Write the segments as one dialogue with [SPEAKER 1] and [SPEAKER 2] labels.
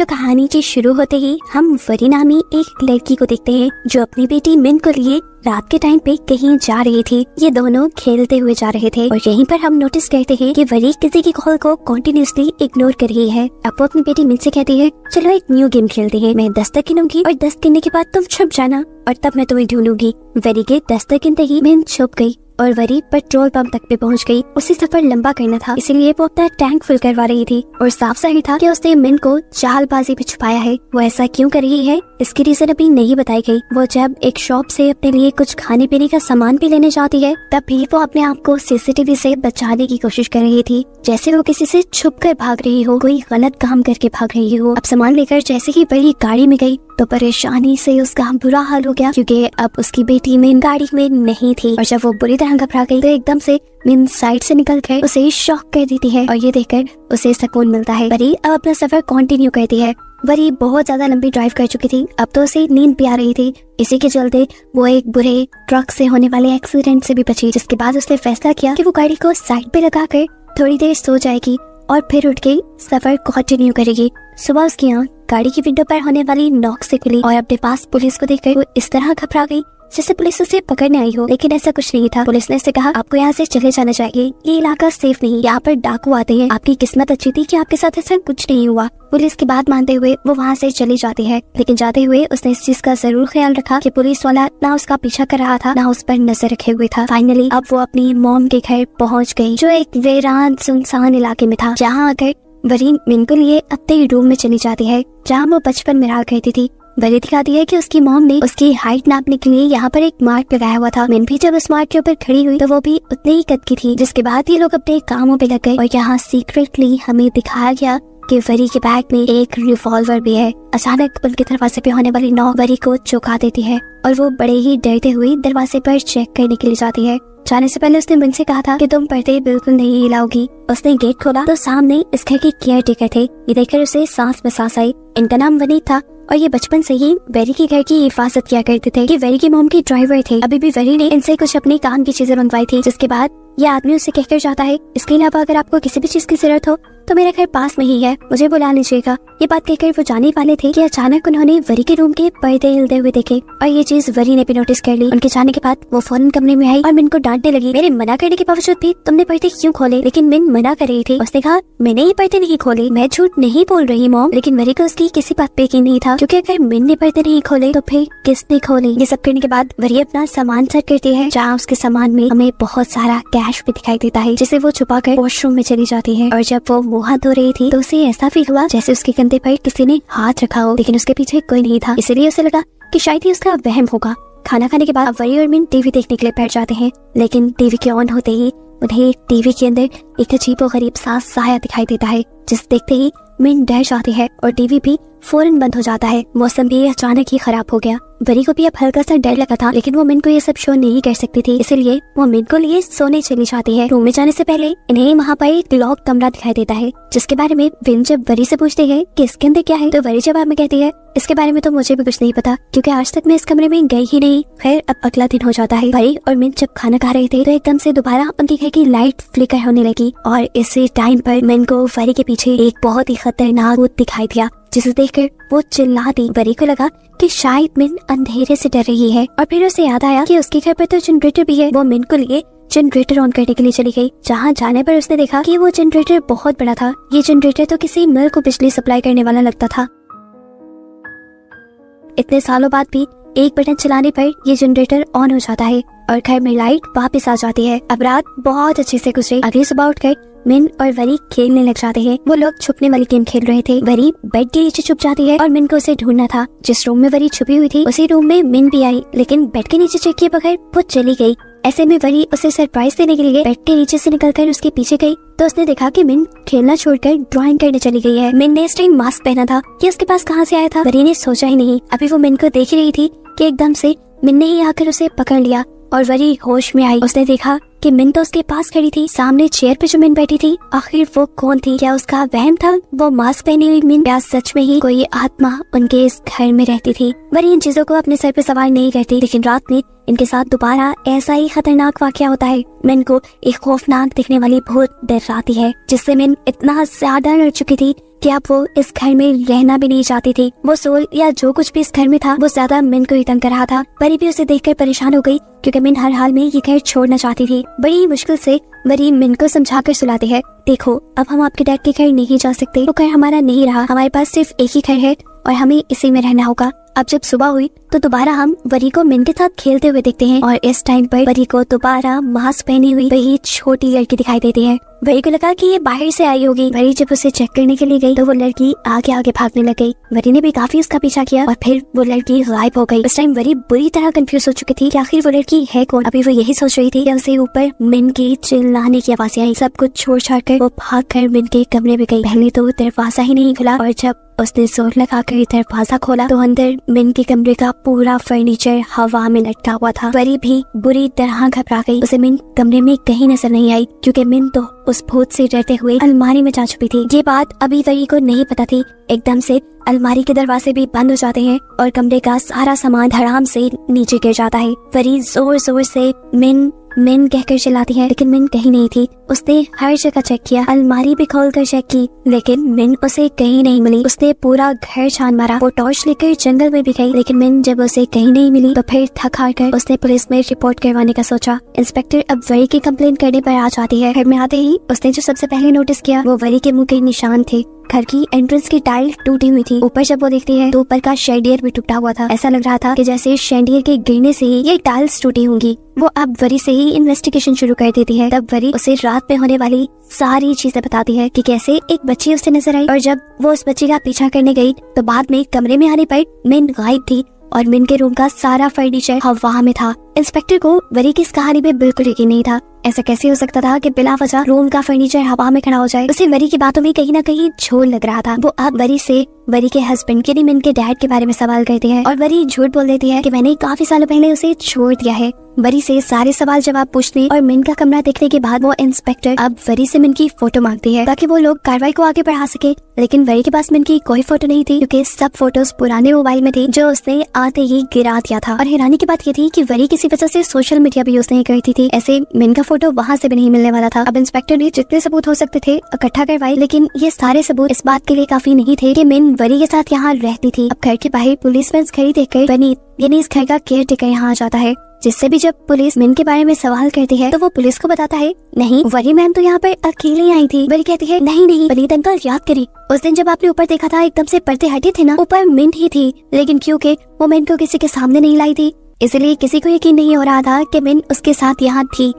[SPEAKER 1] तो कहानी के शुरू होते ही हम वरी नामी एक लड़की को देखते हैं जो अपनी बेटी मिन को लिए रात के टाइम पे कहीं जा रही थी। ये दोनों खेलते हुए जा रहे थे और यहीं पर हम नोटिस करते हैं कि वरी किसी की कॉल को कंटिन्यूअसली इग्नोर कर रही है। अब वो अपनी बेटी मिन से कहती है, चलो एक न्यू गेम खेलते हैं। मैं 10 तक गिनूंगी और 10 गिनने के बाद तुम छुप जाना और तब मैं तुम्हें ढूंढूंगी। वरी के 10 तक गिनते ही मिन छुप गई और वरी पेट्रोल पंप तक पे पहुंच गई। उसी सफर लंबा करना था, इसीलिए वो अपना टैंक फुल करवा रही थी और साफ सही था कि उसने मिन को चालबाजी पे छुपाया है। वो ऐसा क्यों कर रही है इसकी रीजन अभी नहीं बताई गई। वो जब एक शॉप से अपने लिए कुछ खाने पीने का सामान भी लेने जाती है तब भी वो अपने आप को सीसीटीवी से बचाने की कोशिश कर रही थी, जैसे वो किसी से छुप कर भाग रही हो, कोई गलत काम करके भाग रही हो। अब सामान लेकर जैसे ही वरी गाड़ी में गई तो परेशानी से उसका बुरा हाल हो गया क्योंकि अब उसकी बेटी मिन गाड़ी में नहीं थी और जब वो बुरी तरह घबरा गई तो एकदम से मिन साइड से निकल कर उसे शॉक कर देती है और ये देखकर उसे सुकून मिलता है। वरी अब अपना सफर कंटिन्यू करती है। वरी बहुत ज्यादा लंबी ड्राइव कर चुकी थी, अब तो उसे नींद भी आ रही थी। इसी के चलते वो एक बुरे ट्रक से होने वाले एक्सीडेंट से भी बची, जिसके बाद उसने फैसला किया कि वो गाड़ी को साइड पे लगाकर थोड़ी देर सो जाएगी और फिर उठ के सफर कंटिन्यू करेगी। सुबह उसकी आँख गाड़ी की विंडो पर होने वाली नॉक से खुली और अपने पास पुलिस को देखकर वो इस तरह घबरा गई जैसे पुलिस उसे पकड़ने आई हो, लेकिन ऐसा कुछ नहीं था। पुलिस ने उसे कहा, आपको यहाँ से चले जाना चाहिए, ये इलाका सेफ नहीं, यहाँ पर डाकू आते हैं। आपकी किस्मत अच्छी थी कि आपके साथ ऐसा कुछ नहीं हुआ। पुलिस की बात मानते हुए वो वहाँ से चली जाती है, लेकिन जाते हुए उसने इस चीज का जरूर ख्याल रखा कि पुलिस वाला ना उसका पीछा कर रहा था ना उस पर नजर रखे हुए था। फाइनली अब वो अपनी मॉम के घर पहुँच गयी जो एक वीरान सुनसान इलाके में था, जहाँ आकर वरी मिन को लिए अपने रूम में चली जाती है जहाँ वो बचपन में रहा करती थी। वरी दिखाती है कि उसकी मॉम ने उसकी हाइट नापने के लिए यहाँ पर एक मार्क लगाया हुआ था। मिन भी जब उस मार्क के ऊपर खड़ी हुई तो वो भी उतने ही कद की थी। जिसके बाद ये लोग अपने कामों पे लग गए और यहाँ सीक्रेटली हमें दिखाया गया कि वरी के बैग में एक रिवॉल्वर भी है। अचानक उनके दरवाजे पे होने वाली नॉक वरी को चौंका देती है और वो बड़े ही डरते हुए दरवाजे पर चेक करने के लिए जाती है। जाने से पहले उसने मुझसे कहा था कि तुम पर्दे बिल्कुल नहीं हिलाओगी। उसने गेट खोला तो सामने इस घर के केयर टेकर थे। ये देखकर उसे सांस में सांस आई। इनका नाम वनीत था और ये बचपन से ही वेरी के घर की हिफाजत किया करते थे। ये वेरी की मॉम की ड्राइवर थे। अभी भी वेरी ने इनसे कुछ अपने काम की चीजें मंगवाई थी, जिसके बाद ये आदमी उससे कहकर जाता है, इसके अलावा अगर आपको किसी भी चीज की जरूरत हो तो मेरा घर पास में ही है, मुझे बुला लीजिएगा। ये बात कहकर वो जाने वाले थे कि अचानक उन्होंने वरी के रूम के पर्दे हिलते हुए देखे और ये चीज वरी ने भी नोटिस कर ली। उनके जाने के बाद वो फौरन कमरे में आई और मिन को डांटने लगी, मेरे मना करने के बावजूद भी तुमने पर्दे क्यों खोले? लेकिन मिन मना कर रही थी। उसने कहा, मैंने ये पर्दे नहीं खोले, मैं झूठ नहीं बोल रही मॉम। लेकिन वरी को उसकी किसी बात पे यकीन नहीं था, क्योंकि अगर मिन ने पर्दे नहीं खोले तो फिर किसने खोले? ये सब करने के बाद वरी अपना सामान सेट करती है, जहाँ उसके सामान में हमें बहुत सारा कैश भी दिखाई देता है, जिसे वो छुपा कर वॉशरूम में चली जाती है। और जब वो मुँह हाथ धो रही थी तो उसे ऐसा फील हुआ जैसे उसके कंधे पर किसी ने हाथ रखा हो, लेकिन उसके पीछे कोई नहीं था। इसलिए उसे लगा कि शायद ही उसका वहम होगा। खाना खाने के बाद वरी और मिन टीवी देखने के लिए बैठ जाते हैं, लेकिन टीवी के ऑन होते ही उन्हें टीवी के अंदर एक अजीब और गरीब सा साया दिखाई देता है, जिसे देखते ही मिन डर जाती है और टीवी भी फौरन बंद हो जाता है। मौसम भी अचानक ही खराब हो गया। वरी को भी अब हल्का सा डर लगा था, लेकिन वो मिन को ये सब शो नहीं कर सकती थी, इसलिए वो मिन को लिए सोने चली जाती है। रूम में जाने से पहले इन्हें वहाँ पर एक लॉक कमरा दिखाई देता है, जिसके बारे में विन जब वरी से पूछते हैं कि इसके अंदर क्या है तो वरी जवाब में कहती है, इसके बारे में तो मुझे भी कुछ नहीं पता, क्योंकि आज तक मैं इस कमरे में गई ही नहीं। खैर अब अगला दिन हो जाता है। वरी और मिन जब खाना खा रहे थे तो एकदम से दोबारा उनके घर की लाइट फ्लिकर होने लगी और इसी टाइम पर मिन को वरी के पीछे एक बहुत ही खतरनाक भूत दिखाई दिया, जिसे देखकर वो चिल्ला दी। वरी को लगा कि शायद मिन अंधेरे से डर रही है और फिर उसे याद आया कि उसके घर पर तो जनरेटर भी है। वो मिन को लिए जनरेटर ऑन करने के लिए चली गई, जहाँ जाने पर उसने देखा कि वो जनरेटर बहुत बड़ा था। ये जनरेटर तो किसी मिल को बिजली सप्लाई करने वाला लगता था। इतने सालों बाद भी एक बटन चलाने पर ये जनरेटर ऑन हो जाता है और घर में लाइट वापस आ जाती है। अब रात बहुत अच्छे से गुजरी। अगली सुबह उठकर मिन और वरी खेलने लग जाते हैं। वो लोग छुपने वाली गेम खेल रहे थे। वरी बेड के नीचे छुप जाती है और मिन को उसे ढूंढना था। जिस रूम में वरी छुपी हुई थी उसी रूम में मिन भी आई, लेकिन बेड के नीचे चेक किए बगैर वो चली गई। ऐसे में वरी उसे सरप्राइज देने के लिए बेड के नीचे से निकलकर उसके पीछे गई तो उसने देखा कि मिन खेलना छोड़कर ड्राइंग करने चली गई है। मिन ने इस टाइम मास्क पहना था, ये उसके पास कहाँ से आया था? वरी ने सोचा ही नहीं। अभी वो मिन को देख रही थी कि एकदम से मिन ने ही आकर उसे पकड़ लिया और वरी होश में आई। उसने देखा कि मिन तो उसके पास खड़ी थी, सामने चेयर पे जो मिन बैठी थी आखिर वो कौन थी? क्या उसका वहम था वो मास्क पहनी हुई मिन? क्या सच में ही कोई आत्मा उनके इस घर में रहती थी? वरी इन चीजों को अपने सर पे सवार नहीं करती, लेकिन रात में इनके साथ दोबारा ऐसा ही खतरनाक वाकया होता है। मिन को एक खौफनाक दिखने वाली भूत डराती है, जिससे मिन इतना ज्यादा डर चुकी थी कि अब वो इस घर में रहना भी नहीं चाहती थी। वो सोल या जो कुछ भी इस घर में था वो ज्यादा मिन को ही तंग कर रहा था। वरी भी उसे देखकर परेशान हो गई, क्योंकि मिन हर हाल में ये घर छोड़ना चाहती थी। बड़ी मुश्किल से वरी मिन को समझाकर सुलाती है, देखो अब हम आपके डैड के घर नहीं जा सकते, वो घर हमारा नहीं रहा, हमारे पास सिर्फ एक ही घर है और हमें इसी में रहना होगा। अब जब सुबह हुई तो दोबारा हम वरी को मिन के साथ खेलते हुए देखते हैं और इस टाइम पर वरी को दोबारा मास्क पहनी हुई वही छोटी लड़की दिखाई देती है। वरी को लगा कि ये बाहर से आई होगी। वरी जब उसे चेक करने के लिए गई तो वो लड़की आगे आगे भागने लग गई। वरी ने भी काफी उसका पीछा किया और फिर वो लड़की गायब हो गई। इस टाइम वरी बुरी तरह कंफ्यूज हो चुकी थी कि आखिर वो लड़की है कौन। अभी वो यही सोच रही थी कि उसे ऊपर मिन की चिल्लाने की आवाज़ें आई। सब कुछ छोड़ छाड़ कर वो भाग कर मिन के कमरे में गई। पहले तो दरवाजा ही नहीं खुला और जब उसने जोर लगाकर दरवाजा खोला तो अंदर मिन के कमरे का पूरा फर्नीचर हवा में लटका हुआ था। वरी भी बुरी तरह घबरा गई। उसे मिन कमरे में कहीं नजर नहीं आई, क्योंकि मिन तो उस भूत से डरते हुए अलमारी में जा छुपी थी। ये बात अभी वरी को नहीं पता थी। एकदम से अलमारी के दरवाजे भी बंद हो जाते हैं और कमरे का सारा सामान धड़ाम से नीचे गिर जाता है। वरी जोर जोर से मिन मिन कहकर चिल्लाती है, लेकिन मिन कहीं नहीं थी। उसने हर जगह चेक किया, अलमारी भी खोलकर चेक की, लेकिन मिन उसे कहीं नहीं मिली। उसने पूरा घर छान मारा। वो टॉर्च लेकर जंगल में भी गई, लेकिन मिन जब उसे कहीं नहीं मिली तो फिर थक हार कर उसने पुलिस में रिपोर्ट करवाने का सोचा। इंस्पेक्टर अब वरी की कंप्लेंट करने पर आ जाती है। घर में आते ही उसने जो सबसे पहले नोटिस किया वो वरी के मुंह के निशान थे। घर की एंट्रेंस की टाइल टूटी हुई थी। ऊपर जब वो देखती है तो ऊपर का शैंडियर भी टूटा हुआ था। ऐसा लग रहा था कि जैसे शैंडियर के गिरने से ही ये टाइल्स टूटी होंगी। वो अब वरी से ही इन्वेस्टिगेशन शुरू कर देती है। तब वरी उसे रात में होने वाली सारी चीजें बताती है कि कैसे एक बच्ची उसे नजर आई और जब वो उस बच्ची का पीछा करने गई तो बाद में कमरे में आने पर मिन गायब थी और मिन के रूम का सारा फर्नीचर हवा में था। इंस्पेक्टर को वरी की इस कहानी पे बिल्कुल यकीन नहीं था। ऐसा कैसे हो सकता था कि बिला वजह रूम का फर्नीचर हवा में खड़ा हो जाए। उसे वरी की बातों में कहीं ना कहीं झोल लग रहा था। वो अब वरी से वरी के हस्बैंड यानी मिन के डैड के बारे में सवाल करती है और वरी झूठ बोल देती है कि मैंने काफी सालों पहले उसे छोड़ दिया है। वरी से सारे सवाल जवाब पूछने और मिन का कमरा देखने के बाद वो इंस्पेक्टर अब वरी से मिन की फोटो मांगती है ताकि वो लोग कार्रवाई को आगे बढ़ा सके। लेकिन वरी के पास मिन की कोई फोटो नहीं थी, क्योंकि सब फोटोज पुराने मोबाइल में थी जो उसने आते ही गिरा दिया था। और हैरानी की बात ये थी कि वरी किसी वजह से सोशल मीडिया भी यूज नहीं करती थी। ऐसे मिन का फोटो वहाँ से भी नहीं मिलने वाला था। अब इंस्पेक्टर ने जितने सबूत हो सकते थे इकट्ठा करवाए, लेकिन ये सारे सबूत इस बात के लिए काफी नहीं थे कि मिन वरी के साथ यहाँ रहती थी। अब घर के बाहर पुलिस में खड़ी देखकर वनीत यानी इस घर का केयर टेकर यहाँ आ जाता है, जिससे भी जब पुलिस मिन के बारे में सवाल करती है तो वो पुलिस को बताता है, नहीं वरी मैम तो यहाँ पर अकेले आई थी। वरी कहती है, नहीं नहीं वनीत अंकल याद करी, उस दिन जब आपने ऊपर देखा था एकदम से पर्दे हटे थे ना, ऊपर मिन ही थी, लेकिन क्योंकि वो मिन को किसी के सामने नहीं लाई थी इसलिए किसी को यकीन नहीं हो रहा था कि मिन उसके साथ यहाँ थी।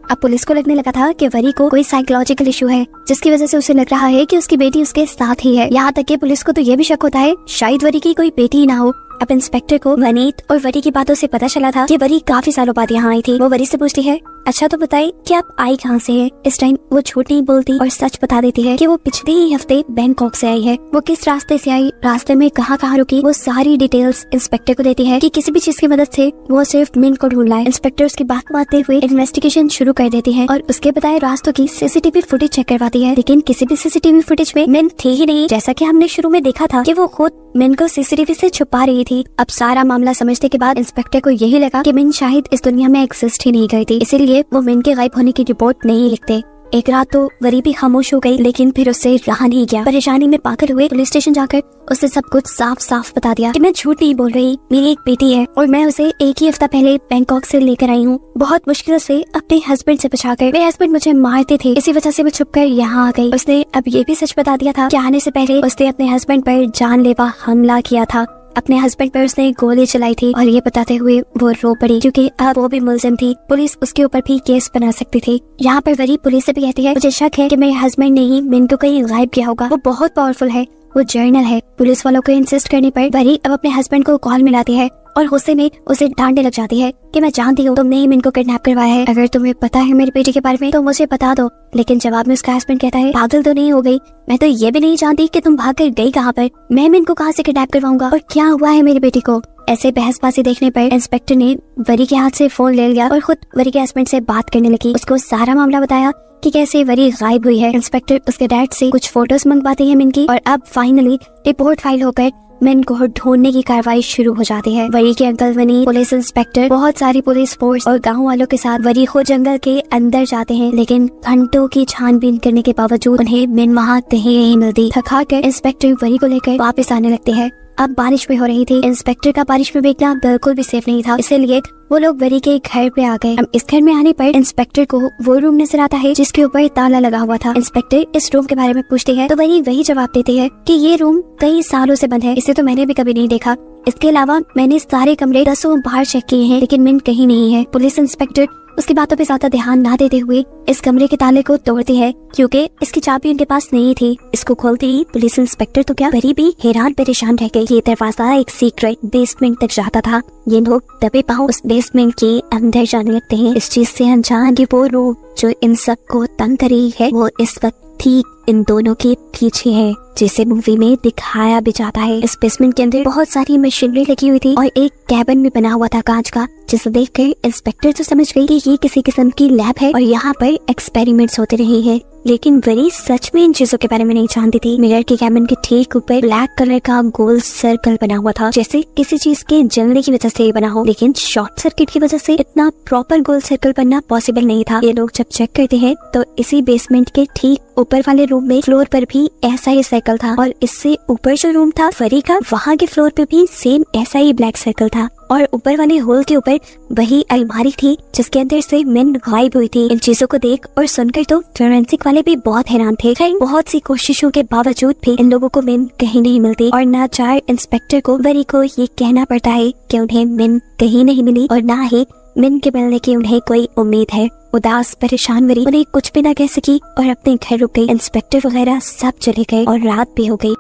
[SPEAKER 1] अब पुलिस को लगने लगा था कि वरी को कोई साइकोलॉजिकल इशू है, जिसकी वजह से उसे लग रहा है कि उसकी बेटी उसके साथ ही है। यहाँ तक कि पुलिस को तो ये भी शक होता है शायद वरी की कोई बेटी ही ना हो। अब इंस्पेक्टर को वनीत और वरी की बातों से पता चला था कि वरी काफी सालों बाद यहाँ आई थी। वो वरी से पूछती है, अच्छा तो बताइए कि आप आई कहाँ से है। इस टाइम वो झूठ नहीं बोलती और सच बता देती है कि वो पिछले ही हफ्ते बैंकॉक से आई है। वो किस रास्ते से आई, रास्ते में कहाँ कहाँ रुकी, वो सारी डिटेल्स इंस्पेक्टर को देती है कि किसी भी चीज की मदद से वो सिर्फ मिन को ढूंढ लाए। इंस्पेक्टर उसकी बात मानते हुए इन्वेस्टिगेशन शुरू कर देती है और उसके बताए रास्तों की सीसीटीवी फुटेज चेक करवाती है, लेकिन किसी भी सीसीटीवी फुटेज में मिन थी ही नहीं। जैसा कि हमने शुरू में देखा था कि वो खुद मिन को सीसीटीवी से छुपा रही थी। अब सारा मामला समझने के बाद इंस्पेक्टर को यही लगा कि मिन शायद इस दुनिया में एग्जिस्ट ही नहीं करती, इसीलिए वो मिन के गायब होने की रिपोर्ट नहीं लिखते। एक रात तो वरी भी खामोश हो गई, लेकिन फिर उससे रहा नहीं गया। परेशानी में पागल हुए पुलिस स्टेशन जाकर उससे सब कुछ साफ साफ बता दिया कि मैं झूठ नहीं बोल रही, मेरी एक बेटी है और मैं उसे एक ही हफ्ता पहले बैंकॉक से लेकर आई हूँ, बहुत मुश्किल से अपने हस्बैंड से बचाकर। मेरे हस्बैंड मुझे मारते थे, इसी वजह से मैं छुपकर यहाँ आ गई। उसने अब ये भी सच बता दिया था कि आने से पहले उसने अपने हस्बैंड पर जानलेवा हमला किया था। अपने हस्बैंड पर उसने गोली चलाई थी और ये बताते हुए वो रो पड़ी, क्योंकि अब वो भी मुलजिम थी, पुलिस उसके ऊपर भी केस बना सकती थी। यहाँ पर वरी पुलिस से भी कहती है, मुझे शक है कि मेरे हस्बैंड ने ही मिन को कहीं गायब किया होगा, वो बहुत पावरफुल है, वो जर्नल है। पुलिस वालों को इंसिस्ट करने पर वरी अब अपने हस्बैंड को कॉल मिलाती है और गुस्से में उसे डांटने लग जाती है कि मैं जानती हूँ तुमने ही मिन को किडनैप करवाया है, अगर तुम्हें पता है मेरी बेटी के बारे में तो मुझे बता दो। लेकिन जवाब में उसका हस्बैंड कहता है, पागल तो नहीं हो गई, मैं तो ये भी नहीं जानती कि तुम भाग कर गई कहाँ पर, मैं मिन को कहाँ से किडनैप करवाऊंगा और क्या हुआ है मेरी बेटी को। ऐसे बहसबाजी देखने पर इंस्पेक्टर ने वरी के हाथ से फोन ले लिया और खुद वरी के हस्बैंड से बात करने लगी। उसको सारा मामला बताया कि कैसे वरी गायब हुई है। इंस्पेक्टर उसके डैड से कुछ फोटोज मंगवाते हैं मिन की और अब फाइनली रिपोर्ट फाइल होकर मिन को ढूंढने की कार्रवाई शुरू हो जाती है। वरी के अंकल वनी, पुलिस इंस्पेक्टर, बहुत सारी पुलिस फोर्स और गाँव वालों के साथ वरी खुद जंगल के अंदर जाते हैं, लेकिन घंटों की छानबीन करने के बावजूद उन्हें मिन वहाँ कहीं नहीं मिलती। थका कर इंस्पेक्टर वरी को लेकर वापस आने लगते हैं। अब बारिश भी हो रही थी। इंस्पेक्टर का बारिश में भीगना बिल्कुल भी सेफ नहीं था, इसीलिए वो लोग वरी के घर पे आ गए। अब इस घर में आने पर इंस्पेक्टर को वो रूम नजर आता है जिसके ऊपर ताला लगा हुआ था। इंस्पेक्टर इस रूम के बारे में पूछते हैं तो वरी वही जवाब देती है कि ये रूम कई सालों से बंद है, इसे तो मैंने भी कभी नहीं देखा। इसके अलावा मैंने सारे कमरे 10 बार चेक किए हैं, लेकिन मिन कहीं नहीं है। पुलिस इंस्पेक्टर उसकी बातों पे ज्यादा ध्यान ना देते हुए इस कमरे के ताले को तोड़ती है, क्योंकि इसकी चाबी उनके पास नहीं थी। इसको खोलते ही पुलिस इंस्पेक्टर तो क्या, वरी भी हैरान परेशान रह गई। ये दरवाजा एक सीक्रेट बेसमेंट तक जाता था। ये लोग दबे पांव उस बेसमेंट के अंदर जाने लगते हैं, इस चीज से अनजान कि वो रूह जो इन सबको तंग कर रही है वो इस वक्त ठीक इन दोनों के पीछे है, जिसे मूवी में दिखाया भी जाता है। इस बेसमेंट के अंदर बहुत सारी मशीनरी लगी हुई थी और एक कैबिन भी बना हुआ था कांच का, जिसे देखकर इंस्पेक्टर तो समझ गई कि ये किसी किस्म की लैब है और यहाँ पर एक्सपेरिमेंट्स होते रहे हैं। लेकिन वरी सच में इन चीजों के बारे में नहीं जानती थी। मिरर के कैबिन के ठीक ऊपर ब्लैक कलर का गोल सर्कल बना हुआ था, जैसे किसी चीज के जलने की वजह से बना हो, लेकिन शॉर्ट सर्किट की वजह से इतना प्रॉपर गोल सर्कल बनना पॉसिबल नहीं था। ये लोग जब चेक करते हैं तो इसी बेसमेंट के ठीक ऊपर वाले रूम में फ्लोर पर भी ऐसा ही सर्कल था, और इससे ऊपर जो रूम था वरी का, वहाँ के फ्लोर पे भी सेम ऐसा ही ब्लैक सर्कल था, और ऊपर वाले होल के ऊपर वही अलमारी थी जिसके अंदर से मिन गायब हुई थी। इन चीजों को देख और सुनकर तो फोरेंसिक वाले भी बहुत हैरान थे। बहुत सी कोशिशों के बावजूद भी इन लोगों को मिन कहीं नहीं मिलती, और नाचार इंस्पेक्टर को वरी को ये कहना पड़ता है कि उन्हें मिन कहीं नहीं मिली और ना ही मिन के मिलने की उन्हें कोई उम्मीद है। उदास परेशान वरी उन्हें कुछ भी ना कह सकी और अपने घर रुक गई। इंस्पेक्टर वगैरह सब चले गए और रात भी हो गई।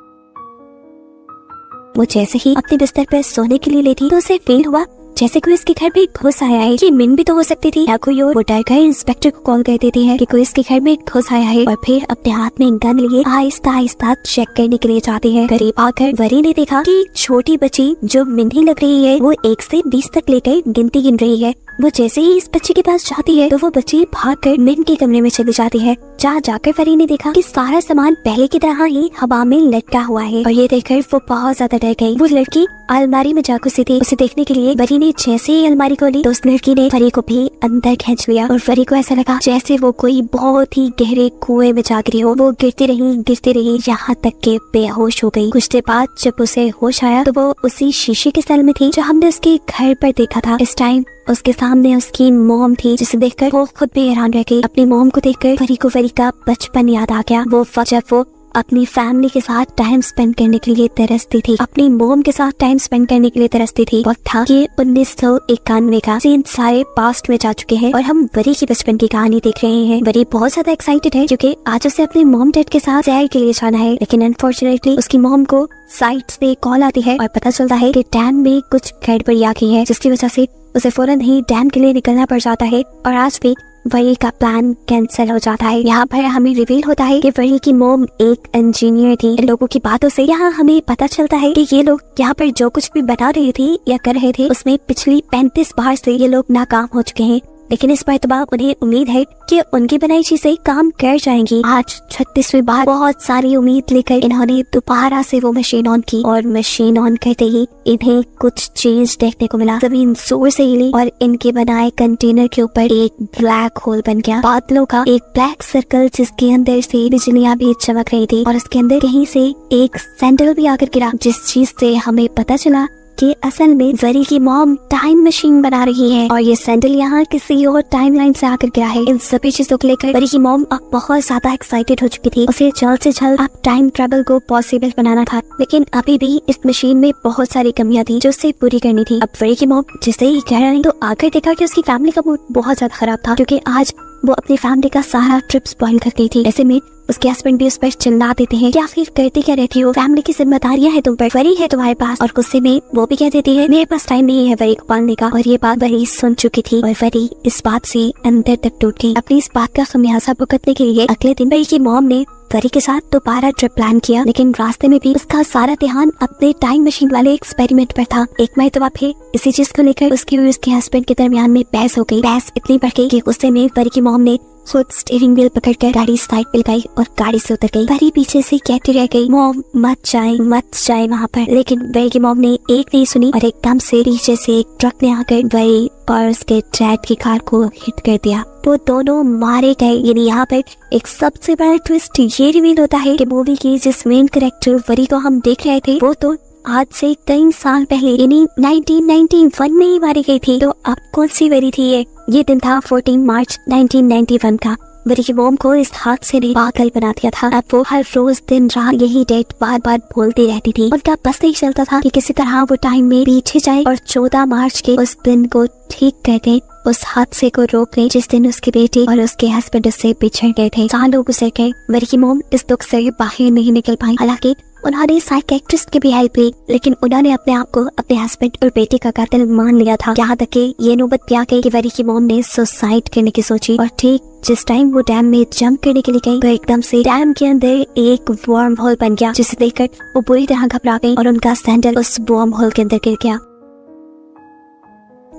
[SPEAKER 1] वो जैसे ही अपने बिस्तर पर सोने के लिए लेटी तो उसे फील हुआ जैसे कोई इसके घर में घुस आया है। ये मिन भी तो हो सकती थी या कोई और। वो डर कर इंस्पेक्टर को कॉल कर देती है कि कोई इसके घर में घुस आया है, और फिर अपने हाथ में गन लिए आहिस्ता आहिस्ता चेक करने के लिए जाती है। करीब आकर वरी ने देखा कि छोटी बच्ची जो मिन ही लग रही है वो 1 से 20 तक लेकर गिनती गिन रही है। वो जैसे ही इस बच्ची के पास जाती है तो वो बच्ची भागकर मिन के कमरे में चली जाती है। जहाँ जाकर वरी ने देखा कि सारा सामान पहले की तरह ही हवा में लटका हुआ है, और ये देखकर वो बहुत ज्यादा डर गई। वो लड़की अलमारी में जा घुसी थी। उसे देखने के लिए वरी ने जैसे ही अलमारी खोली तो उस लड़की ने वरी को भी अंदर खींच लिया, और वरी को ऐसा लगा जैसे वो कोई बहुत ही गहरे कुएं में जा गिरी हो। वो गिरती रही यहाँ तक के बेहोश हो गई। कुछ देर बाद जब उसे होश आया तो वो उसी शीशे के सेल में थी जो हमने उसके घर पर देखा था। इस टाइम उसके सामने उसकी मॉम थी, जिसे देखकर वो खुद भी हैरान रह गई। अपनी मॉम को देखकर वरी को वरी का बचपन याद आ गया। वो जब वो अपनी फैमिली के साथ टाइम स्पेंड करने के लिए तरसती थी, अपनी मॉम के साथ टाइम स्पेंड करने के लिए तरसती थी। वक्त था कि 1991 का। सीन सारे पास्ट में जा चुके हैं और हम वरी की बचपन की कहानी देख रहे हैं। वरी बहुत ज्यादा एक्साइटेड है क्योंकि आज उसे अपने मॉम डैड के साथ सैर के लिए जाना है, लेकिन अनफॉर्चुनेटली उसकी मॉम को साइट से कॉल आती है और पता चलता है कि डैम में कुछ गड़बड़ी आ गई है, जिसकी वजह से उसे फौरन ही डैम के लिए निकलना पड़ जाता है, और आज भी वरी का प्लान कैंसिल हो जाता है। यहाँ पर हमें रिवील होता है कि वरी की मॉम एक इंजीनियर थी। इन लोगों की बातों से यहाँ हमें पता चलता है कि ये लोग यहाँ पर जो कुछ भी बना रहे थे या कर रहे थे उसमें पिछली 35 बार से ये लोग नाकाम हो चुके हैं, लेकिन इस मरतबा उन्हें उम्मीद है कि उनकी बनाई चीजें काम कर जाएंगी। आज 36वीं बार बहुत सारी उम्मीद लेकर इन्होंने दोबारा से वो मशीन ऑन की, और मशीन ऑन करते ही इन्हें कुछ चीज देखने को मिला। जमीन जोर से हिली और इनके बनाए कंटेनर के ऊपर एक ब्लैक होल बन गया, बादलों का एक ब्लैक सर्कल जिसके अंदर से बिजलियां भी चमक रही थी, और उसके अंदर कहीं से एक सैंडल भी आकर गिरा, जिस चीज से हमें पता चला कि असल में वरी की मॉम टाइम मशीन बना रही है, और ये सैंडल यहाँ किसी और टाइमलाइन से आकर गिरा है। इन सभी चीजों को लेकर वरी की मॉम अब बहुत ज्यादा एक्साइटेड हो चुकी थी। उसे जल्द से जल्द अब टाइम ट्रेवल को पॉसिबल बनाना था, लेकिन अभी भी इस मशीन में बहुत सारी कमियां थी जो उसे पूरी करनी थी। अब वरी की मॉम जिसे ही कह रही तो आकर देखा कि उसकी फैमिली का मूड बहुत ज्यादा खराब था, क्योंकि आज वो अपनी फैमिली का सारा ट्रिप स्पॉइल कर गई थी। ऐसे में उसके हस्बैंड भी उस पर चिल्ला देते हैं कि आखिर करती क्या रहती हो, फैमिली की जिम्मेदारियां है तुम पर, वरी है तुम्हारे पास। और गुस्से में वो भी कह देती है मेरे पास टाइम नहीं है वरी को पालने का। और ये बात वरी सुन चुकी थी और वरी इस बात से अंदर तक टूट गई। अपनी इस बात का खमियाजा भुगतने के लिए अगले दिन वरी की मॉम ने वरी के साथ दोबारा ट्रिप प्लान किया, लेकिन रास्ते में भी उसका सारा ध्यान अपने टाइम मशीन वाले एक्सपेरिमेंट पर था। एक मरतबा फिर इसी चीज को लेकर उसकी और उसके हस्बैंड के दरमियान में बहस हो गई। बहस इतनी बढ़ गई कि गुस्से में वरी की मॉम ने खुद स्टीयरिंग व्हील पकड़कर गाड़ी साइड पे लगाई और गाड़ी से उतर गई। परी पीछे से कहती रह गई, मॉम मत जाए वहाँ पर। लेकिन बरी की मॉम ने एक नहीं सुनी और एकदम से पीछे से एक ट्रक ने आकर बरी और उसके डैड की कार को हिट कर दिया। वो दोनों मारे गए। यानी यहाँ पर एक सबसे बड़ा ट्विस्ट ये रिवील होता है कि मूवी की जिस मेन कैरेक्टर वरी को हम देख रहे थे वो तो आज से कई साल पहले यानी 1991 में ही मारी गई थी। तो अब कौन सी वरी थी ये दिन था 14 मार्च 1991 का। वरी की मॉम को इस हादसे ने पागल बना दिया था। अब वो हर रोज दिन रात यही डेट बार बार बोलती रहती थी। उनका बस नहीं चलता था कि किसी तरह वो टाइम में पीछे जाए और 14 मार्च के उस दिन को ठीक कर दे, उस हादसे को रोक ले जिस दिन उसके बेटे और उसके हस्बैंड उससे बिछड़ गए थे। सालों गुजर गए। वरी की मॉम इस दुख से बाहर नहीं निकल पाई। हालांकि उन्होंने साइकियाट्रिस्ट की भी हेल्प ली, लेकिन उन्होंने अपने आप को अपने हस्बैंड और बेटे का कातिल मान लिया था। यहाँ तक कि ये नौबत भी आ गई कि वरी की मॉम ने सुसाइड करने की सोची। और ठीक जिस टाइम वो डैम में जंप करने के लिए गई तो एकदम से डैम के अंदर एक वर्म होल बन गया, जिसे देखकर वो बुरी तरह घबरा गई और उनका सैंडल उस वर्म होल के अंदर गिर गया,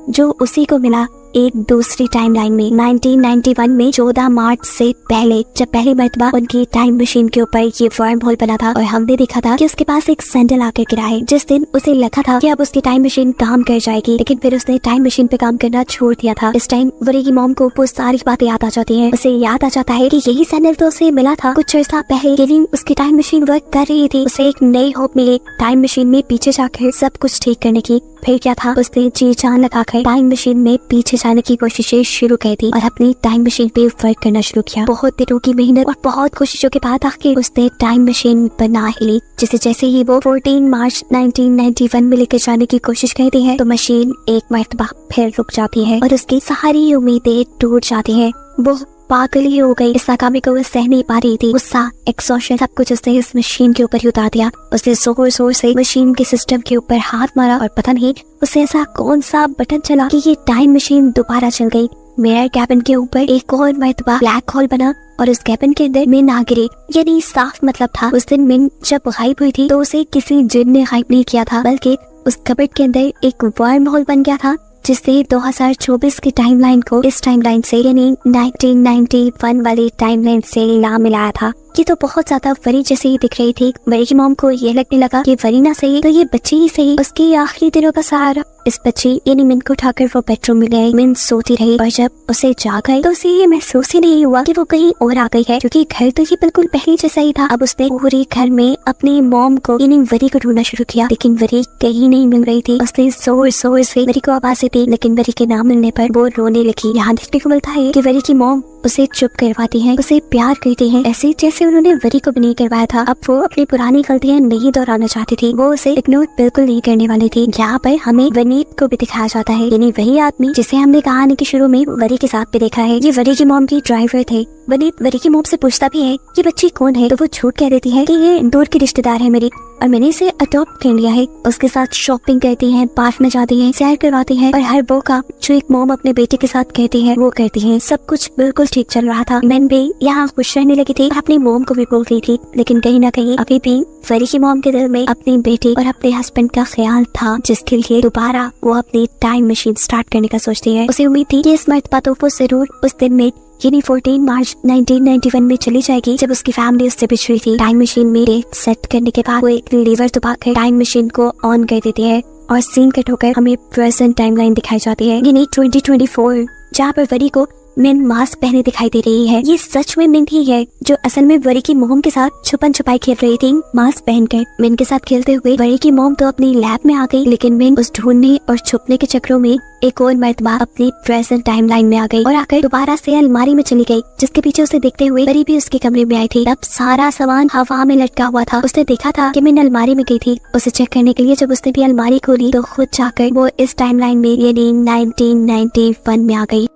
[SPEAKER 1] जो उसी को मिला एक दूसरी टाइमलाइन में 1991 में 14 मार्च से पहले, जब पहली मर्तबा उनकी टाइम मशीन के ऊपर ये वर्म होल बना था और हमने देखा था कि उसके पास एक सैंडल आकर गिरा है। जिस दिन उसे लगा था कि अब उसकी टाइम मशीन काम कर जाएगी, लेकिन फिर उसने टाइम मशीन पे काम करना छोड़ दिया था। इस टाइम वरी की मॉम को वो सारी बातें याद आ जाती हैं। उसे याद आ जाता है कि यही सैंडल तो उसे मिला था कुछ अर्सा पहले, लेकिन उसकी टाइम मशीन वर्क कर रही थी। उसे एक नई होप मिली टाइम मशीन में पीछे जाकर सब कुछ ठीक करने की। फिर क्या था, उसने जी जान लगाकर टाइम मशीन में पीछे जाने की कोशिशें शुरू कर दी और अपनी टाइम मशीन पे वर्क करना शुरू किया। बहुत दिनों की मेहनत और बहुत कोशिशों के बाद आखिर उसने टाइम मशीन बना ही ली। जैसे ही वो 14 मार्च 1991 में लेकर जाने की कोशिश करती है तो मशीन एक मर्तबा फिर रुक जाती है और उसकी सारी उम्मीदें टूट जाती है। वो पागल ही हो गई। इस नाकामी को वो सह नहीं पा रही थी। गुस्सा, एक्सॉशन, सब कुछ उसने इस मशीन के ऊपर ही उतार दिया। उसने जोर से मशीन के सिस्टम के ऊपर हाथ मारा और पता नहीं उसे ऐसा कौन सा बटन चला कि ये टाइम मशीन दोबारा चल गई। मिरर कैबिन के ऊपर एक और मर्तबा ब्लैक होल बना और उस कैबिन के अंदर मिन आ गिरी। यानी साफ मतलब था उस दिन मिन जब गायब हुई थी तो उसे किसी जिन ने गायब नहीं किया था, बल्कि उस कबर्ड के अंदर एक वर्म होल बन गया था जिससे 2024 की टाइमलाइन को इस टाइमलाइन से यानी 1991 वाली टाइमलाइन से ला मिलाया था। ये तो बहुत ज्यादा वरी जैसे ही दिख रही थी। वरी की मॉम को ये लगने लगा कि वरी ना सही तो ये बच्ची ही सही, उसकी आखिरी दिनों का सहारा। इस बच्ची यानी मिन को उठाकर वो बेडरूम में गई। मिन सोती रही और जब उसे जाग आई तो उसे ये महसूस ही नहीं हुआ कि वो कहीं और आ गई है, क्योंकि घर तो ये बिल्कुल पहले जैसा ही था। अब उसने पूरे घर में अपनी मॉम को यानी वरी को ढूंढना शुरू किया, लेकिन वरी कहीं नहीं मिल रही थी। उसने जोर से वरी को आवाज़ें दी, लेकिन वरी के ना मिलने पर वो रोने लगी। यहाँ देखने को मिलता है कि वरी की मॉम उसे चुप करवाती है, उसे प्यार करती है, ऐसे जैसे उन्होंने वरी को भी नहीं करवाया था। अब वो अपनी पुरानी गलतियां नहीं दोहराना चाहती थी, वो उसे इग्नोर बिल्कुल नहीं करने वाली थी। यहाँ पर हमें वनीत को भी दिखाया जाता है, यानी वही आदमी जिसे हमने कहानी के शुरू में वरी के साथ भी देखा है। ये वरी की मॉम की ड्राइवर थे। वनीत वरी की मॉम से पूछता भी है ये बच्ची कौन है, तो वो झूठ कह देती है कि ये दूर की रिश्तेदार है मेरी और मैंने इसे अडॉप्ट कर लिया है। उसके साथ शॉपिंग करती है, पार्क में जाती है, सैर करवाती है और हर वो काम जो एक मॉम अपने बेटे के साथ कहती है वो करती है। सब कुछ बिल्कुल ठीक चल रहा था। मैन भी यहाँ खुश रहने लगी थी और अपनी मॉम को भी बोल रही थी, लेकिन कहीं ना कहीं अभी भी वरी की मॉम के दिल में अपनी बेटी और अपने हस्बैंड का ख्याल था, जिसके लिए दोबारा वो अपनी टाइम मशीन स्टार्ट करने का सोचती है। उसे उम्मीद थी कि इस मर्तबा तो वो जरूर उस दिन में यानी 14 मार्च 1991 में चली जाएगी जब उसकी फैमिली उससे बिछड़ी थी। टाइम मशीन में डेट सेट करने के बाद वो एक लीवर दबाकर टाइम मशीन को ऑन कर देती है और सीन कट होकर हमें प्रेजेंट टाइमलाइन दिखाई जाती है, यानी 2024, जहाँ पर वरी को मिन मास्क पहने दिखाई दे रही है। ये सच में मिन ही है जो असल में वरी की मोम के साथ छुपन छुपाई खेल रही थी मास्क पहनकर। मिन के साथ खेलते हुए वरी की मोम तो अपनी लैब में आ गई, लेकिन मिन उस ढूंढने और छुपने के चक्रों में एक और मर्तबा अपनी प्रेजेंट टाइमलाइन में आ गई और आकर दोबारा से अलमारी में चली गई, जिसके पीछे उसे देखते हुए वरी भी उसके कमरे में आई थी। अब सारा सामान हवा में लटका हुआ था। उसने देखा था कि मिन अलमारी में गई थी उसे चेक करने के लिए। जब उसने भी अलमारी खोली तो खुद जाकर वो इस टाइमलाइन में यानी 1991 में आ गई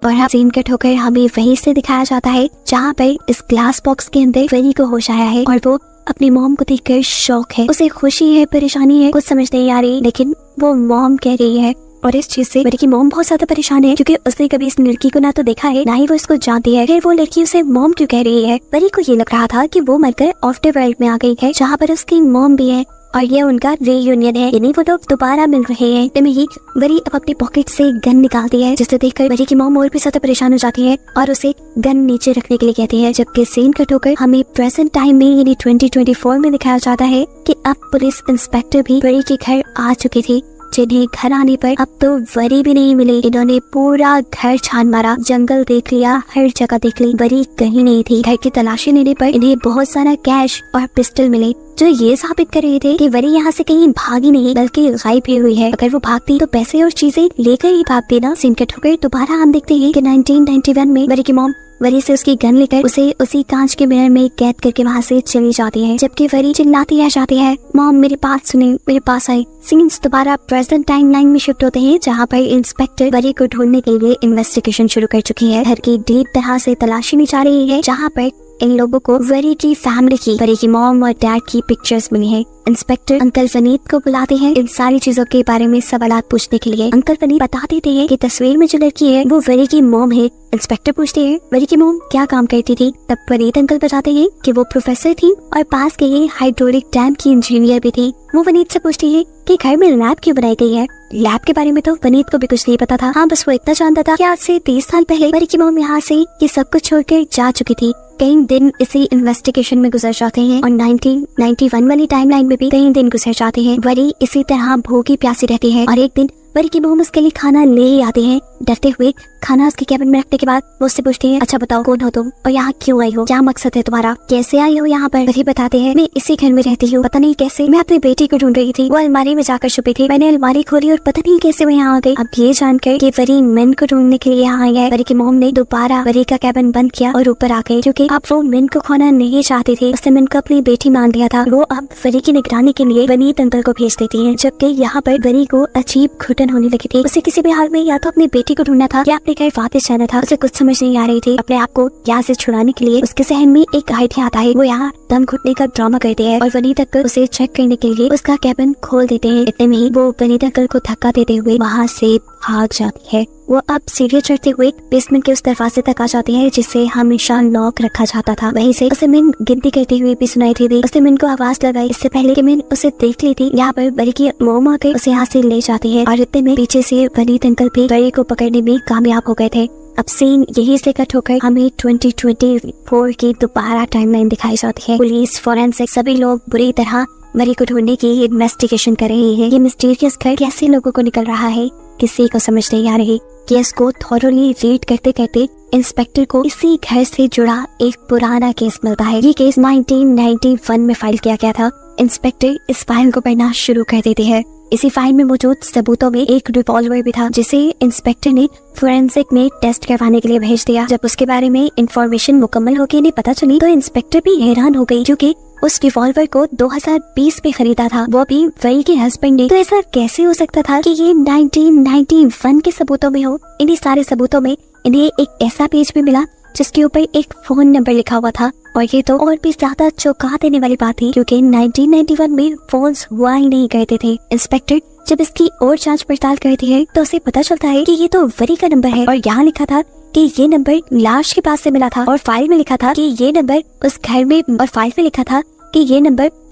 [SPEAKER 1] और सीन कट होकर हमें वहीं से दिखाया जाता है जहाँ पर इस ग्लास बॉक्स के अंदर वरी को होश आया है और वो अपनी मॉम को देखकर शौक है। उसे खुशी है, परेशानी है, कुछ समझ नहीं आ रही, लेकिन वो मॉम कह रही है और इस चीज से वरी की मॉम बहुत ज्यादा परेशान है, क्योंकि उसने कभी इस लड़की को ना तो देखा है ना ही वो इसको जानती है। फिर वो लड़की उसे मॉम क्यों कह रही है? वरी को ये लग रहा था कि वो मरकर आफ्टर वर्ल्ड में आ गई है जहाँ पर उसकी मॉम भी है और ये उनका रीयूनियन है, यानी वो लोग दोबारा मिल रहे हैं। तभी ही वरी अब अपने पॉकेट से गन निकालती है, जिसे देखकर वरी की मॉम और भी ज्यादा परेशान हो जाती है और उसे गन नीचे रखने के लिए कहती है। जबकि सीन कट होकर हमें प्रेजेंट टाइम में यानी 2024 में दिखाया जाता है कि अब पुलिस इंस्पेक्टर भी वरी के घर आ चुकी थी, जिन्हें घर आने पर अब तो वरी भी नहीं मिली। इन्होंने पूरा घर छान मारा, जंगल देख लिया, हर जगह देख ली, वरी कहीं नहीं थी। घर की तलाशी लेने पर इन्हें बहुत सारा कैश और पिस्टल मिले, जो ये साबित कर रहे थे कि वरी यहाँ से कहीं भागी नहीं बल्कि गायब भी हुई है। अगर वो भागती तो पैसे और चीजें लेकर ही भागती ना। सीन कट होकर दोबारा हम देखते हैं कि 1991 में वरी की मॉम वरी से उसकी गन लेकर उसे उसी कांच के मिरर में कैद करके वहाँ से चली जाती है। जबकि वरी चिल्लाती रह जाती है, मॉम मेरी बात सुने, मेरे पास आए। सीन्स दोबारा प्रेजेंट टाइमलाइन में शिफ्ट होते हैं, जहाँ पर इंस्पेक्टर वरी को ढूंढने के लिए इन्वेस्टिगेशन शुरू कर चुकी है। घर की डीप तरह से तलाशी में जा रही है, जहाँ पर इन लोगों को वरी की फैमिली की, वरी की मॉम और डैड की पिक्चर्स मिली है। इंस्पेक्टर अंकल वनीत को बुलाते हैं इन सारी चीजों के बारे में सवाल पूछने के लिए। अंकल वनीत बता देते हैं कि तस्वीर में जो लड़की है वो वरी की मॉम है। इंस्पेक्टर पूछते हैं वरी की मॉम क्या काम करती थी। तब वनीत अंकल बताते हैं कि वो प्रोफेसर थी और पास के ही हाइड्रोलिक डैम की इंजीनियर भी थी। वो वनीत से पूछती है कि घर में लैब क्यों बनाई गई है। लैब के बारे में तो वनीत को भी कुछ नहीं पता था। हाँ, बस वो इतना जानता था कि आज से 30 साल पहले वरी की मॉम यहाँ से ये सब कुछ छोड़कर जा चुकी थी। कई दिन इसी इन्वेस्टिगेशन में गुजर जाते हैं और 1991 वाली टाइमलाइन में भी कई दिन गुजर जाते हैं। वरी इसी तरह भूखी प्यासी रहती है और एक दिन वरी की मॉम उसके लिए खाना ले ही आते हैं। डरते हुए खाना उसके कैबिन में रखने के बाद वो उससे पूछती है, अच्छा बताओ कौन हो तुम और यहाँ क्यों आई हो, क्या मकसद है तुम्हारा, कैसे आई हो यहाँ पर। वरी बताते हैं, मैं इसी घर में रहती हूँ, पता नहीं कैसे मैं अपनी बेटी को ढूंढ रही थी, वो अलमारी में जाकर छुपी थी, मैंने अलमारी खोली और पता नहीं कैसे वो यहाँ आ गई। अब ये जानकर कि वरी मिन को ढूंढने के लिए यहाँ आई है, वरी की मॉम ने दोबारा वरी का कैबिन बंद किया और ऊपर आ गई, क्योंकि अब वो मिन को खोना नहीं चाहती थी। उसने मिन को अपनी बेटी मान लिया था। वो अब वरी की निगरानी के लिए वनीत अंकल को भेज देती है। जबकि यहाँ पर वरी को अजीब घुटन होने लगी थी। उसे किसी भी हाल में या तो अपनी बेटी को ढूंढना था या अपने घर वापस जाना था। उसे कुछ समझ नहीं आ रही थी। अपने आप को यहाँ से छुड़ाने के लिए उसके जहन में एक आइडिया आता है। वो यहाँ दम घुटने का ड्रामा करते हैं और वनीत अंकल उसे चेक करने के लिए उसका कैबिन खोल देते हैं। इतने में ही वो वनीत अंकल को धक्का देते हुए वहाँ से भाग जाती है। वो अब सीढ़ी चढ़ते हुए बेसमेंट के उस दरवाजे तक आ जाती है जिसे हमेशा लॉक रखा जाता था। वहीं से उसे मिन गिनती करती हुई भी सुनाई थी। उसने मिन को आवाज लगाई इससे पहले कि मिन उसे देख ली थी। यहाँ पर वरी की मॉम आकर उसे यहाँ से ले जाती है और इतने में पीछे से वनीत अंकल भी वरी को पकड़ने में कामयाब हो गए थे। अब सीन यही से कट होकर हमें 2024 की दोबारा टाइमलाइन दिखाई जाती है। पुलिस, फॉरेंसिक सभी लोग बुरी तरह वरी को ढूंढने की इन्वेस्टिगेशन कर रहे हैं। ये मिस्टीरियस घर कैसे लोगों को निकल रहा है किसी को समझ नहीं आ रही। केस को थॉरोली रीड करते करते इंस्पेक्टर को इसी घर से जुड़ा एक पुराना केस मिलता है। ये केस 1991 में फाइल किया गया था। इंस्पेक्टर इस फाइल को पढ़ना शुरू कर देते हैं। इसी फाइल में मौजूद सबूतों में एक रिवॉल्वर भी था, जिसे इंस्पेक्टर ने फोरेंसिक में टेस्ट करवाने के लिए भेज दिया। जब उसके बारे में इंफॉर्मेशन मुकम्मल होकर इन्हें पता चली तो इंस्पेक्टर भी हैरान हो गई, क्योंकि उस रिवॉल्वर को 2020 में खरीदा था, वो भी वरी के हस्बैंड ने। तो ऐसा कैसे हो सकता था कि ये 1991 के सबूतों में हो। इन्हीं सारे सबूतों में इन्हें एक ऐसा पेज भी मिला जिसके ऊपर एक फोन नंबर लिखा हुआ था। और ये तो और भी ज्यादा चौंका देने वाली बात थी, क्योंकि 1991 में फोन्स हुआ ही नहीं करते थे। इंस्पेक्टर जब इसकी और जांच पड़ताल करती है तो उसे पता चलता है कि ये तो वरी का नंबर है और यहाँ लिखा था कि ये नंबर लाश के पास से मिला था और फाइल में लिखा था कि ये नंबर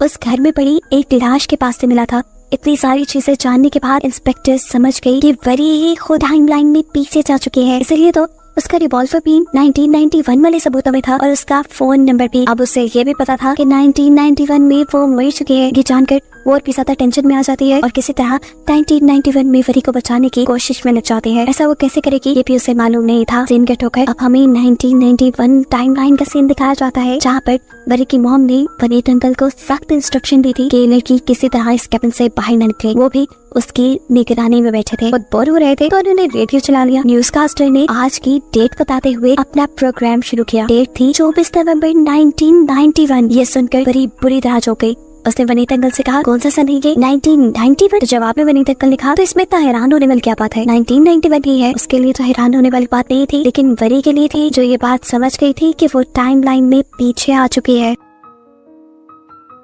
[SPEAKER 1] उस घर में पड़ी एक लाश के पास से मिला था। इतनी सारी चीजें जानने के बाद इंस्पेक्टर समझ गई कि वरी ही खुद टाइमलाइन में पीछे जा चुकी है, इसलिए तो उसका रिवॉल्वर भी 1991 वाले सबूतों में था और उसका फोन नंबर भी। अब उसे ये भी पता था कि 1991 में वो मर चुके हैं। ये जानकर वो और भी ज्यादा टेंशन में आ जाती है और किसी तरह 1991 में वरी को बचाने की कोशिश में लग जाती है। ऐसा वो कैसे करेगी ये भी उसे मालूम नहीं था। सीन कट होकर अब हमें 1991 टाइमलाइन का सीन दिखाया जाता है, जहाँ पर वरी की मॉम ने वनीत अंकल को सख्त इंस्ट्रक्शन दी थी कि लड़की किसी तरह इस कैबिन से बाहर न निकले। वो भी उसकी निगरानी में बैठे थे। बहुत बोर हो रहे थे तो उन्होंने रेडियो चला लिया। न्यूज़कास्टर ने आज की डेट बताते हुए अपना प्रोग्राम शुरू किया। डेट थी 24 नवंबर 1991। ये सुनकर वरी बुरी तरह चौंक गई। उसने वनीत अंकल से कहा, कौन सा सन है ये? 1991। तो जवाब में वनीत अंकल ने कहा, तो इसमें इतना हैरान होने वाली क्या बात है, 1991 ही है। उसके लिए तो हैरान होने वाली बात नहीं थी, लेकिन वरी के लिए थी, जो ये बात समझ गई थी कि वो टाइमलाइन में पीछे आ चुकी है।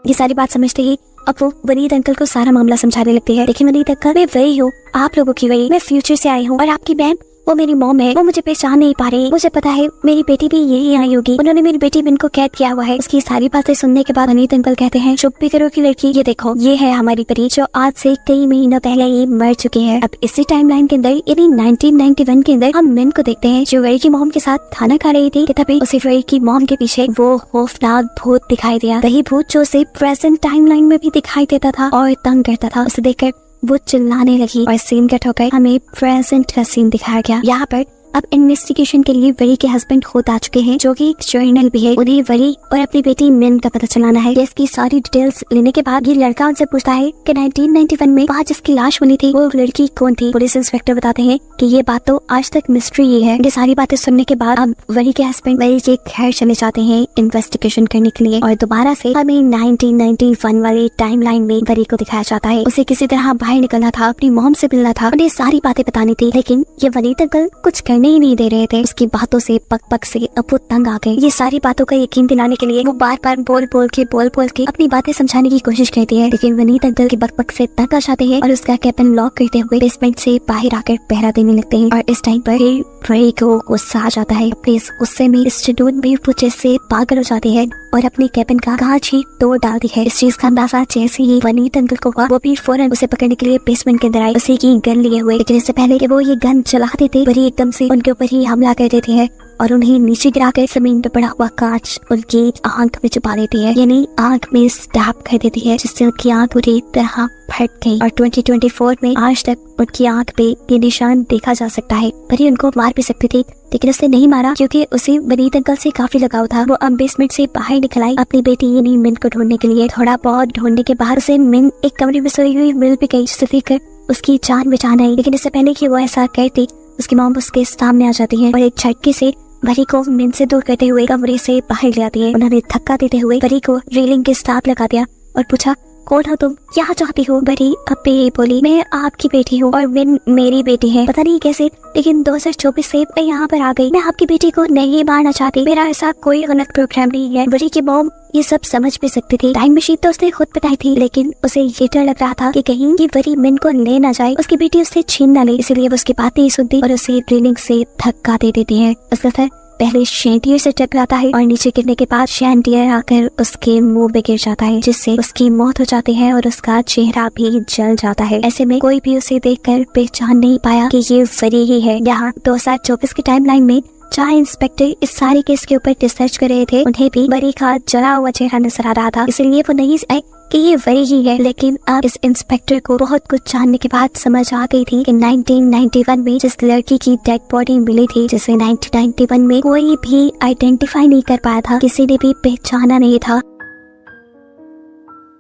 [SPEAKER 1] ये सारी बात समझते ही अब वो वनीत अंकल को सारा मामला समझाने लगती है। देखिए वनीत अंकल, मैं वही हूँ, आप लोगों की वही। मैं फ्यूचर से आई हूँ और आपकी बहन वो मेरी मॉम है, वो मुझे पहचान नहीं पा रही। मुझे पता है मेरी बेटी भी यही आई होगी, उन्होंने मेरी बेटी मिन को कैद किया हुआ है। उसकी सारी बातें सुनने के बाद वनीत अंकल कहते हैं, चुप भी करो की लड़की, ये देखो ये है हमारी परी जो आज से कई महीनों पहले ही मर चुकी है। अब इसी टाइमलाइन के अंदर यानी 1991 के अंदर हम मिन को देखते हैं जो वरी की मॉम के साथ खाना खा रही थी कि तभी उसे वरी की मॉम के पीछे वो खौफनाक भूत दिखाई दिया। वही भूत जो उसे प्रेजेंट टाइमलाइन में भी दिखाई देता था और तंग करता था। उसे देखकर वो चिल्लाने लगी और सीन कट होकर हमें प्रेजेंट का सीन दिखाया गया। यहाँ पर अब इन्वेस्टिगेशन के लिए वरी के हस्बैंड खुद आ चुके हैं जो कि एक जर्नल भी है। उन्हें वरी और अपनी बेटी मिन का पता चलाना है। इसकी सारी डिटेल्स लेने के बाद ये लड़का उनसे पूछता है कि 1991 में वहाँ जिसकी लाश मिली थी वो लड़की कौन थी। पुलिस इंस्पेक्टर बताते हैं कि ये बात तो आज तक मिस्ट्री ही है। ये सारी बातें सुनने के बाद अब वरी के हस्बैंड वरी के घर चले जाते हैं इन्वेस्टिगेशन करने के लिए और दोबारा से हमें 1991 वाली टाइमलाइन में वरी को दिखाया जाता है। उसे किसी तरह बाहर निकलना था, अपनी मॉम से मिलना था, उन्हें सारी बातें बतानी थी, लेकिन ये वनीत अंकल कुछ करने ही नहीं दे रहे थे। उसकी बातों से पक पक से अब वो तंग आ गए। ये सारी बातों का यकीन दिलाने के लिए वो बार बार बोल बोल के अपनी बातें समझाने की कोशिश करती है, लेकिन वनीत अंकल की बक से तंग आ जाते हैं और उसका कैबिन लॉक करते हुए बेसमेंट से बाहर आकर पहरा देने लगते हैं। और इस टाइम पर वरी को गुस्सा आ जाता है। अपने इस गुस्से में इस शेड्यूल में वो जैसे पागल हो जाती है और अपने कैबिन का कांच ही तोड़ डालती है। इस चीज का अंदाजा जैसे ही वनीत अंकल को हुआ वो भी फौरन उसे पकड़ने के लिए बेसमेंट के अंदर आई, उसी की गन लिए हुए। लेकिन इससे पहले कि वो ये गन चलाते थे वरी एकदम से उनके ऊपर ही हमला कर देती है और उन्हें नीचे गिराकर जमीन पे पड़ा हुआ कांच उनकी आंख में छुपा देती है, यानी आंख में स्टैब कर देती है, जिससे उनकी आंख पूरी तरह फट गई। और 2024 में आज तक उनकी आंख पे ये निशान देखा जा सकता है। वरी उनको मार भी सकती थी लेकिन उसने नहीं मारा क्योंकि उसे वनीत अंकल से काफी लगाव था। वो अब बेसमेंट से बाहर निकल आई अपनी बेटी यानी मिन को ढूंढने के लिए। थोड़ा बहुत ढूंढने के बाद उसे मिन एक कमरे में सोई हुई मिल भी गई, जिसे देखकर उसकी जान बचान आई। लेकिन इससे पहले कि वो ऐसा करती उसकी मॉम उसके सामने आ जाती है और एक झटके से वरी को मिन से दूर करते हुए कमरे से बाहर ले आती है। उन्होंने धक्का देते हुए वरी को रेलिंग के साथ लगा दिया और पूछा, कौन हो तुम, क्या चाहती हो? वरी अब भी यही बोली, मैं आपकी बेटी हूँ और मिन मेरी बेटी है। पता नहीं कैसे लेकिन 2024 से मैं यहाँ पर आ गई। मैं आपकी बेटी को नहीं मारना चाहती, मेरा ऐसा कोई गलत प्रोग्राम नहीं है। वरी की मॉम ये सब समझ भी सकती थी। टाइम मशीन तो उसने खुद बताई थी, लेकिन उसे ये डर लग रहा था कि कहीं ये वरी मिन को ले ना जाए, उसकी बेटी उससे छीन ना ले, इसलिए वो उसकी बात नहीं सुनती और उसे रेलिंग से धक्का दे देती है। उसका सर पहले शैंडियर से टकराता है और नीचे गिरने के बाद शैंडियर आकर उसके मुंह में गिर जाता है, जिससे उसकी मौत हो जाती है और उसका चेहरा भी जल जाता है। ऐसे में कोई भी उसे देखकर पहचान नहीं पाया कि ये वरी ही है। यहाँ 2024 की टाइमलाइन में जहाँ इंस्पेक्टर इस सारे केस के ऊपर रिसर्च कर रहे थे, उन्हें भी वरी का जला हुआ चेहरा नजर आ रहा था, इसलिए वो नहीं आए कि ये वरी ही है। लेकिन अब इस इंस्पेक्टर को बहुत कुछ जानने के बाद समझ आ गई थी कि 1991 में जिस लड़की की डेड बॉडी मिली थी, जिसे 1991 में कोई भी आइडेंटिफाई नहीं कर पाया था, किसी ने भी पहचाना नहीं था,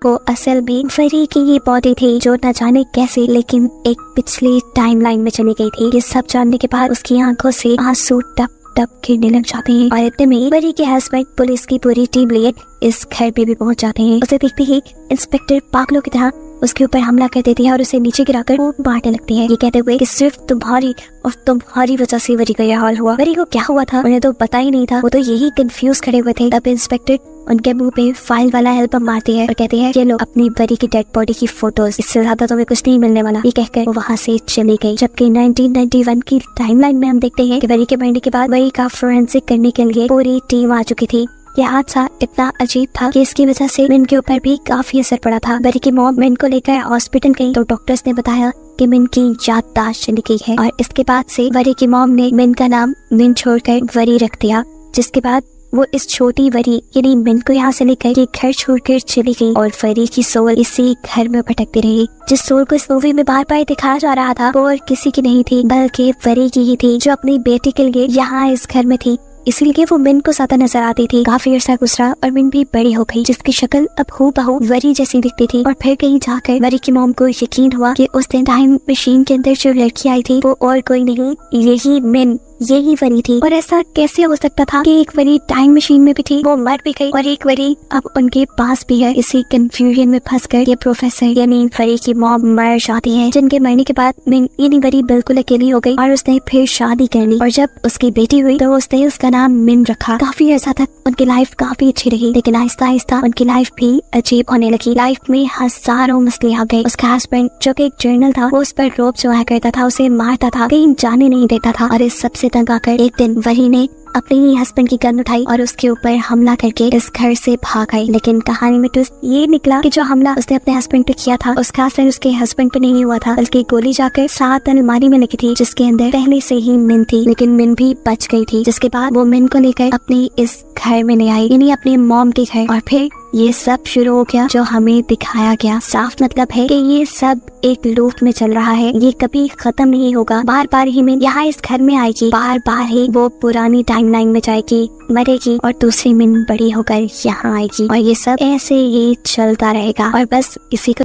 [SPEAKER 1] वो असल में वरी की ये बॉडी थी जो न जाने कैसे लेकिन एक पिछली टाइमलाइन में चली गई थी। ये सब जानने के बाद उसकी आंखों से आंसू टप टप गिरने लग जाते हैं और इतने में वरी के हस्बैंड पुलिस की पूरी टीम लिए इस घर पे भी पहुंच जाते हैं। उसे देखते ही इंस्पेक्टर पागलों की तरह उसके ऊपर हमला कर देती है और उसे नीचे गिराकर वो मारने लगती है, ये कहते हुए कि सिर्फ तुम्हारी वजह से वरी का यह हाल हुआ। वरी को क्या हुआ था उन्हें तो पता ही नहीं था, वो तो यही कंफ्यूज खड़े हुए थे। तब इंस्पेक्टर उनके मुंह पे फाइल वाला एल्बम मारती है और कहती है, ये लो अपनी वरी की डेड बॉडी की फोटोज, इससे ज्यादा तुम्हें कुछ नहीं मिलने वाला। ये कहकर वो वहाँ से चली गई। जबकि 1991 की टाइमलाइन में हम देखते हैं कि वरी के मरने के बाद वरी का फोरेंसिक करने के लिए पूरी टीम आ चुकी थी। यह हादसा इतना अजीब था कि इसकी वजह से मिन के ऊपर भी काफी असर पड़ा था। वरी की मॉम मिन को लेकर हॉस्पिटल गई तो डॉक्टर्स ने बताया कि मिन की याददाश्त चली गई है और इसके बाद से वरी की मॉम ने मिन का नाम मिन छोड़कर वरी रख दिया, जिसके बाद वो इस छोटी वरी यानी मिन को यहाँ से लेकर ये घर छोड़कर चली गई और वरी की सोल इसी घर में भटकती रही। जिस सोल को इस मूवी में बार बार दिखाया जा रहा था वो और किसी की नहीं थी बल्कि वरी की ही थी, जो अपनी बेटी के लिए यहाँ इस घर में थी, इसलिए वो मिन को ज्यादा नजर आती थी। काफी अर्सा गुजरा और मिन भी बड़ी हो गई, जिसकी शक्ल अब हूबहू वरी जैसी दिखती थी। और फिर कहीं जाकर वरी की मॉम को यकीन हुआ कि उस दिन टाइम मशीन के अंदर जो लड़की आई थी वो और कोई नहीं, यही मिन यही वरी थी। और ऐसा कैसे हो सकता था कि एक वरी टाइम मशीन में भी थी, वो मर भी गई, और एक वरी अब उनके पास भी है। इसी कंफ्यूजन में फंसकर ये प्रोफेसर यानी वरी की मॉम मर जाती है, जिनके मरने के बाद मिन यानी वरी बिल्कुल अकेली हो गई और उसने फिर शादी कर ली। और जब उसकी बेटी हुई तो उसने उसका नाम मिन रखा। काफी अर्सा तक उनकी लाइफ काफी अच्छी रही, लेकिन आहिस्ता आहिस्ता उनकी लाइफ भी अजीब होने लगी। लाइफ में हजारों मसले आ गए। उसका हस्बैंड जो कि एक जर्नल था, वो उस पर रोप जमाया करता था, उसे मारता था, कहीं जाने नहीं देता था। और इस सबसे तंग आकर एक दिन वरी ने अपने ही हस्बैंड की गन उठाई और उसके ऊपर हमला करके इस घर से भाग आई। लेकिन कहानी में ट्विस्ट ये निकला कि जो हमला उसने अपने हस्बैंड पे किया था, उसका असर उसके हस्बैंड पे नहीं हुआ था, बल्कि गोली जाकर साथ अलमारी में लगी थी, जिसके अंदर पहले से ही मिन थी। लेकिन मिन भी बच गई थी, जिसके बाद वो मिन को लेकर अपनी इस घर में ले आई, यानी अपने मॉम के घर। और फिर ये सब शुरू हो गया जो हमें दिखाया गया। साफ मतलब है कि ये सब एक लूप में चल रहा है, ये कभी खत्म नहीं होगा। बार बार ही मिन यहाँ इस घर में आएगी, बार बार ही वो पुरानी टाइमलाइन में जाएगी, मरेगी, और दूसरी मिन बड़ी होकर यहाँ आएगी, और ये सब ऐसे ही चलता रहेगा। और बस इसी को